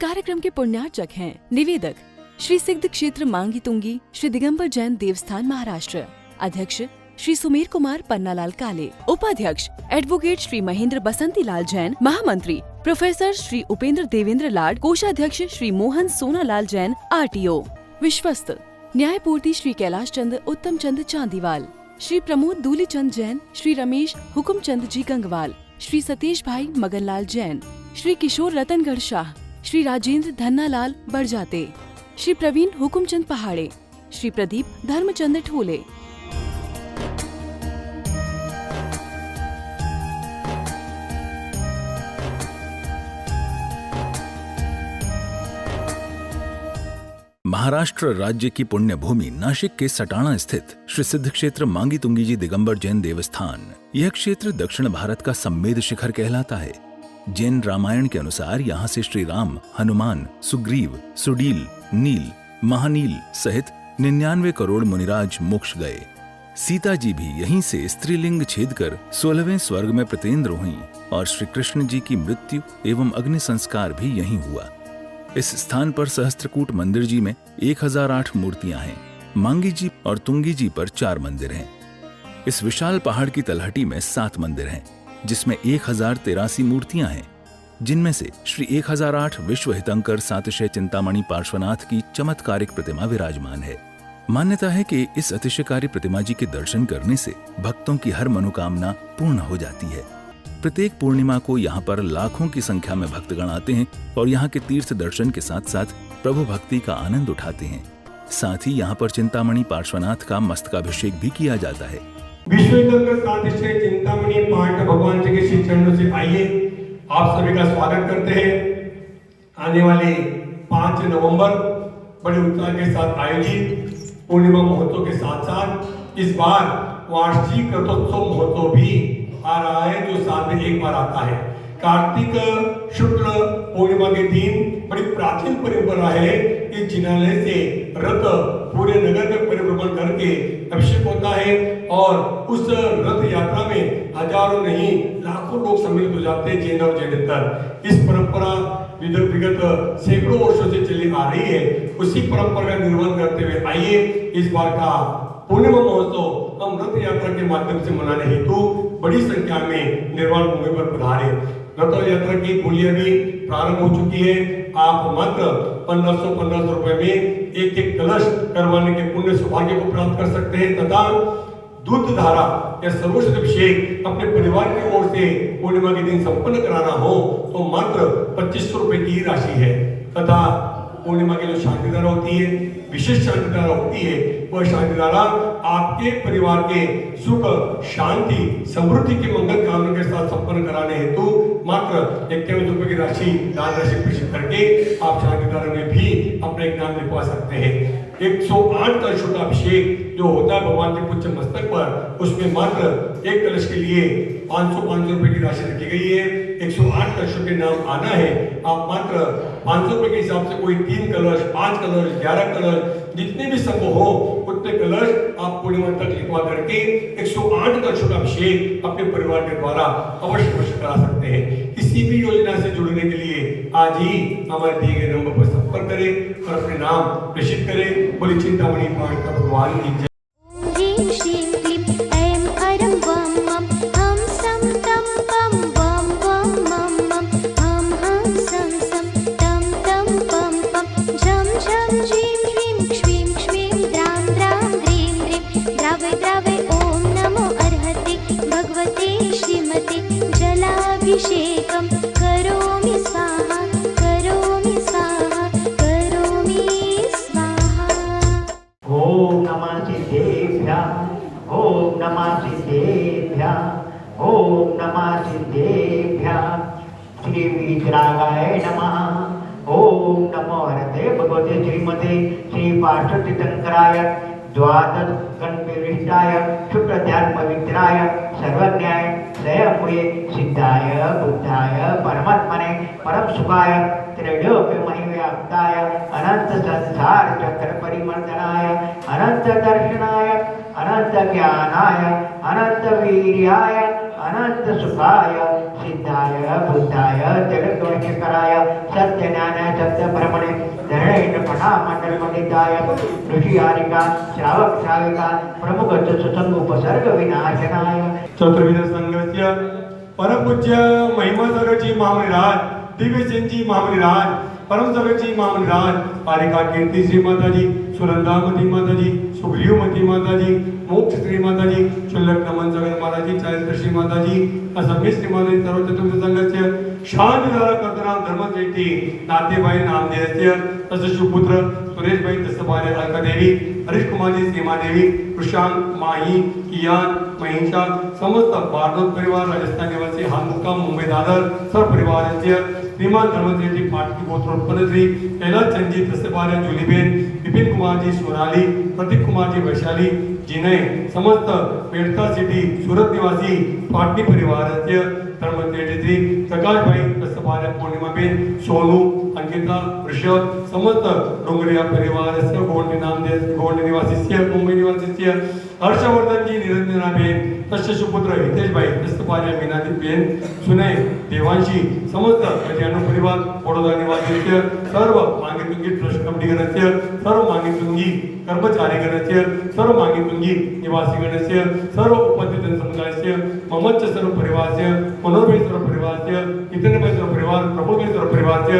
कार्यक्रम के पुण्यार्चक हैं निवेदक श्री सिद्ध क्षेत्र मांगी तुंगी श्री दिगंबर जैन देवस्थान महाराष्ट्र, अध्यक्ष श्री सुमेर कुमार पन्नालाल काले, उपाध्यक्ष एडवोकेट श्री महेंद्र बसंती लाल जैन, महामंत्री प्रोफेसर श्री उपेंद्र देवेंद्र लाड, कोषाध्यक्ष श्री मोहन सोनालाल जैन RTO, विश्वस्त न्यायपूर्ति श्री कैलाश चंद उत्तम चंद चांदीवाल, श्री प्रमोद दूलीचंद जैन, श्री रमेश हुकुमचंद जी गंगवाल, श्री सतीश भाई मगनलाल जैन, श्री किशोर रतनगढ़ शाह, श्री राजेंद्र धन्नालाल बरजाते, श्री प्रवीण हुकुमचंद पहाड़े, श्री प्रदीप धर्मचंद ठोले। महाराष्ट्र राज्य की पुण्य भूमि नाशिक के सटाणा स्थित श्री सिद्ध क्षेत्र मांगी तुंगी जी दिगंबर जैन देवस्थान, यह क्षेत्र दक्षिण भारत का सम्मेद शिखर कहलाता है। जैन रामायण के अनुसार यहाँ से श्री राम, हनुमान, सुग्रीव, सुडील, नील, महानील सहित 99 करोड़ मुनिराज मोक्ष गए। सीता जी भी यहीं से स्त्रीलिंग छेद कर 16वें स्वर्ग में प्रतेंद्र हुई और श्री कृष्ण जी की मृत्यु एवं अग्नि संस्कार भी यहीं हुआ। इस स्थान पर सहस्त्रकूट मंदिर जी में 1008 मूर्तियां हैं। मांगी जी और तुंगी जी पर 4 मंदिर हैं। इस विशाल पहाड़ की तलहटी में 7 मंदिर हैं, जिसमें 1083 मूर्तियां हैं, जिनमें से श्री 1008 विश्व हितंकर सातिशय चिंतामणि पार्श्वनाथ की चमत्कारिक प्रतिमा विराजमान है। मान्यता है कि इस अतिशयकारी प्रतिमा जी के दर्शन करने से भक्तों की हर मनोकामना पूर्ण हो जाती है। प्रत्येक पूर्णिमा को यहाँ पर लाखों की संख्या में भक्तगण आते हैं और यहाँ के तीर्थ दर्शन के साथ साथ प्रभु भक्ति का आनंद उठाते हैं। साथ ही यहाँ पर चिंतामणि पार्श्वनाथ का मस्तकाभिषेक भी किया जाता है। विश्व हितंकर सातिशय चिंतामणि पाठ भगवान जी के श्री चरणों से आइए आप सभी का स्वागत करते हैं। आने वाले 5 नवंबर बड़े उत्साह के साथ आयोजित पूर्णिमा महोत्सव के साथ साथ इस बार वार्षिक रथोत्सव महोत्सव भी आ रहा है, जो साल में एक बार आता है। कार्तिक शुक्ल पूर्णिमा के दिन बड़ी प्राचीन परंपरा है कि जिनालय से रथ पूरे नगर में परिभ्रमण करके अभिषेक होता है और उस रथ यात्रा में हजारों नहीं लाखों लोग सम्मिलित हो जाते हैं, जैन और जैनेतर। इस परंपरा विगत सैकड़ों वर्षों से चली आ रही है। उसी परंपरा का निर्वहन करते हुए आइए इस बार का पूर्णिमा महोत्सव हम रथ यात्रा के माध्यम से मनाने हेतु बड़ी संख्या में निर्वाण भूमि पर पधारे। रथ यात्रा की बोलियां भी प्रारंभ हो चुकी है। आप मात्र 1500 रुपए में एक कलश करवाने के पुण्य सौभाग्य को प्राप्त कर सकते हैं तथा दूध धारा या सर्वोच्च अभिषेक अपने परिवार की ओर से पूर्णिमा के दिन संपन्न कराना हो तो मात्र 2500 रुपए की राशि है तथा पूर्णिमा की जो शांति धारा होती है, विशेष शांति धारा होती है, वह शांति धारा आपके परिवार के सुख, शांति, समृद्धि की मंगल कामना के साथ संपन्न कराने हेतु मात्र 51 रुपए की राशि दान राशि प्रेषित करके आप शांति धारा में भी अपना एक नाम लिखवा सकते हैं। 108 कलशों का अभिषेक जो होता है भगवान के पुच्छ मस्तक पर, उसमें मात्र एक कलश के लिए 500 रुपए की राशि रखी गई है। 108 कलशों के नाम आना है। आप मात्र 500 रुपए के हिसाब से कोई 3 कलश, 5 कलश, 11 कलश, जितने भी संभव हो उतने कलश आप पूर्णिमा तक लिखवा करके 108 कलशों का अभिषेक अपने परिवार के द्वारा अवश्य करा सकते हैं। किसी भी योजना से जुड़ने के लिए आज ही हमारे दिए गए नंबर पर संपर्क करें और अपने नाम प्रेषित करें। बोली चिंतामणि पाठ का भगवान की जय। अभिषेकं करोमि स्वाहा करोमि स्वाहा करोमि स्वाहा। ओम नमः सिद्धेभ्यः ओम नमः सिद्धेभ्यः ओम नमः सिद्धेभ्यः। श्री वीतरागाय नमः। ओम नमो हरते भगवते श्रीमते श्री पार्श्वतीर्थंकराय द्वादश गणपतिष्ठाय शुक्लध्यान पवित्राय सर्वज्ञाय दयामये सिद्धाय बुद्धाय परमात्मने परम सुखाय त्रैलोक्य महिव्याप्ताय अनंत संसार चक्र परिमर्दनाय अनंत दर्शनाय अनंत ज्ञानाय अनंत वीर्याय अनंत सुखाय सिद्धाय बुद्धाय जगद्वंशकराय सत्य ज्ञान सत्य भ्रमणे धरणेन्द्र पटा मंडल पंडिताय ऋषि आरिका श्रावक श्राविका प्रमुख सत्संग उपसर्ग विनाशनाय चतुर्विध संघस्य परम पूज्य महिमा सागरजी महामणिराज दिव्य सिंहजी महामणिराज परम सागरजी महामणिराज पारिका कीर्ति श्री माताजी सुनंदामती माताजी सुग्रीवमती माताजी मोक्ष श्री माताजी शुल्लक नमन जगन महाराजी चारित्र श्री माताजी असम्य श्री माताजी सर्व चतुर्थ संघस्य शांतिधारा कर्तनाम धर्मश्रेष्ठी नातेबाई नामदेवस्य तस्य सुपुत्र सुरेशभाई दस्तबारे अलकादेवी हरीश कुमारजी सीमादेवी प्रशांत माही कियान महिषा समस्त भारत परिवार राजस्थान निवासी हालमुक्काम मुंबई दादर सर्व परिवारांचे श्रीमान धर्मश्रेष्ठी पाटकी गोत्रोत्पन्न श्री कैलाश चंदजी दस्तबारे जुलीबेन विपिन कुमारजी सोनाली प्रतीक कुमारजी वैशाली जिने समस्त पेड़का सिटी सूरत निवासी पाटनी परिवारांचे धर्मश्रेष्ठी श्री प्रकाश भाई दस्तबारे पूर्णिमाबेन सोनू अंकिता ऋषभ समस्त डोंगरिया परिवारस्य गोंड निवासीस्य मुंबई निवासीस्य हर्षवर्धन जी निरंजनाबेन तस्य सुपुत्र हितेशभाई दस्तबारे मीनादीबेन सुनय देवांशी समस्त गजानन परिवार बडोदा निवासीस्य सर्व मांगीतुंगी ट्रस्ट कमिटीगणस्य सर्व मांगीतुंगी कर्मचारीगणस्य सर्व मांगीतुंगी निवासीगणस्य सर्व उपस्थित समुदायस्य ममच्च सर्व परिवारस्य मनोरभाई सर्व परिवारस्य इतनेभाई सर्व परिवार प्रफुल्लभाई सर्व परिवारस्य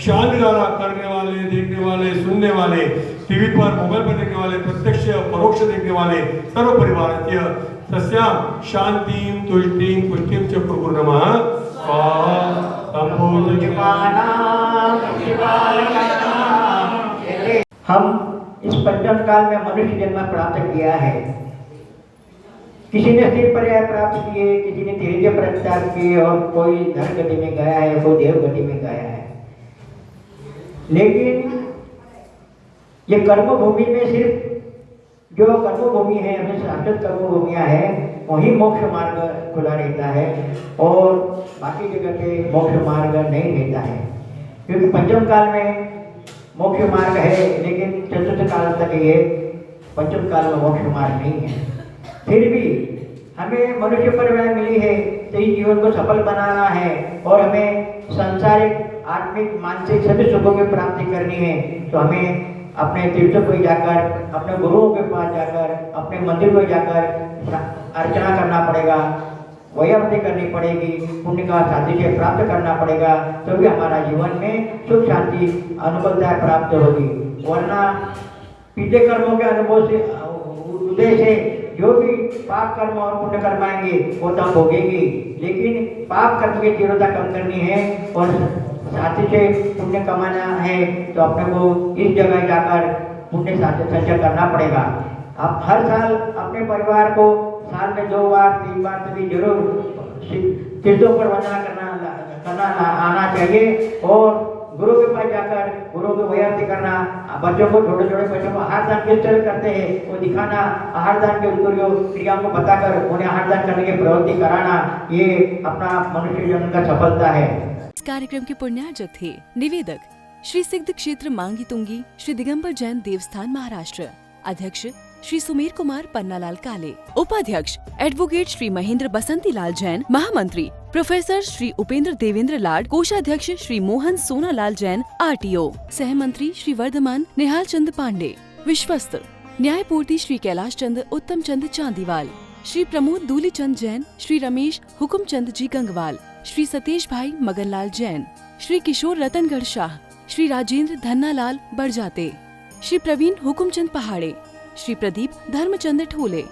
शानदार करने वाले देखने वाले सुनने वाले टीवी पर मोबाइल पर देखने वाले प्रत्यक्ष परोक्ष देखने वाले सर्व परिवारस्य सस्याम शांतिम तुष्टिम पुष्टिम च प्रकुर्णमः हम इस पंचम काल में मनुष्य जन्म प्राप्त किया है। किसी ने स्थिर पर्याय प्राप्त किए, किसी ने धैर्य प्रचार किए और कोई धन गति में गया है, कोई देव गति में गया है। लेकिन ये कर्म भूमि में सिर्फ जो कर्म भूमि है, हमें शाश्वत कर्म भूमियाँ है, वही मोक्ष मार्ग खुला रहता है और बाकी जगह पे मोक्ष मार्ग नहीं रहता है। क्योंकि पंचम काल में मोक्ष मार्ग है, लेकिन चतुर्थ काल तक ये पंचम काल में मोक्ष मार्ग नहीं है। फिर भी हमें मनुष्य परिवार मिली है तो इस जीवन को सफल बनाना है और हमें सांसारिक आत्मिक मानसिक सभी सुखों की प्राप्ति करनी है। तो हमें अपने तीर्थों को जाकर, अपने गुरुओं के पास जाकर, अपने मंदिर को जाकर अर्चना करना पड़ेगा, वैयावृत्ति करनी पड़ेगी, पुण्य का साधिश्य प्राप्त करना पड़ेगा, तो भी हमारा जीवन में सुख शांति अनुकूलता प्राप्त होगी। वरना पिछले कर्मों के अनुभव से उदय से जो भी पाप कर्म और पुण्य कर्म आएंगे वो तो भोगेंगे, लेकिन पाप कर्म की तीव्रता कम करनी है और साथी से पुण्य कमाना है तो अपने को इस जगह जाकर पुण्य संचय करना पड़ेगा। आप हर साल अपने परिवार को साल में 2 बार 3 बार तभी जरूर तीर्थों पर वंदना करना आना चाहिए और गुरु के पास जाकर गुरु को वैयावृत्ति करना। बच्चों को, छोटे छोटे बच्चों को आहार दान किस तरह करते हैं वो दिखाना, आहार दान के क्रियाओं को बताकर उन्हें आहार दान करने की प्रवृत्ति कराना, ये अपना मनुष्य जीवन का सफलता है। इस कार्यक्रम के पुण्यार्जक थे निवेदक श्री सिद्ध क्षेत्र मांगी तुंगी श्री दिगंबर जैन देवस्थान महाराष्ट्र, अध्यक्ष श्री सुमेर कुमार पन्नालाल काले, उपाध्यक्ष एडवोकेट श्री महेंद्र बसंती लाल जैन, महामंत्री प्रोफेसर श्री उपेंद्र देवेंद्र लाड, कोषाध्यक्ष श्री मोहन सोनालाल जैन RTO, सहमंत्री श्री वर्धमान निहाल चंद पांडे, विश्वस्त न्यायपूर्ति श्री कैलाश चंद उत्तम चंद चांदीवाल, श्री प्रमोद दूली चंद जैन, श्री रमेश हुकुम चंद जी गंगवाल, श्री सतीश भाई मगनलाल जैन, श्री किशोर रतनगढ़ शाह, श्री राजेंद्र धन्नालाल बड़जाते, श्री प्रवीण हुकुमचंद पहाड़े, श्री प्रदीप धर्मचंद ठोले।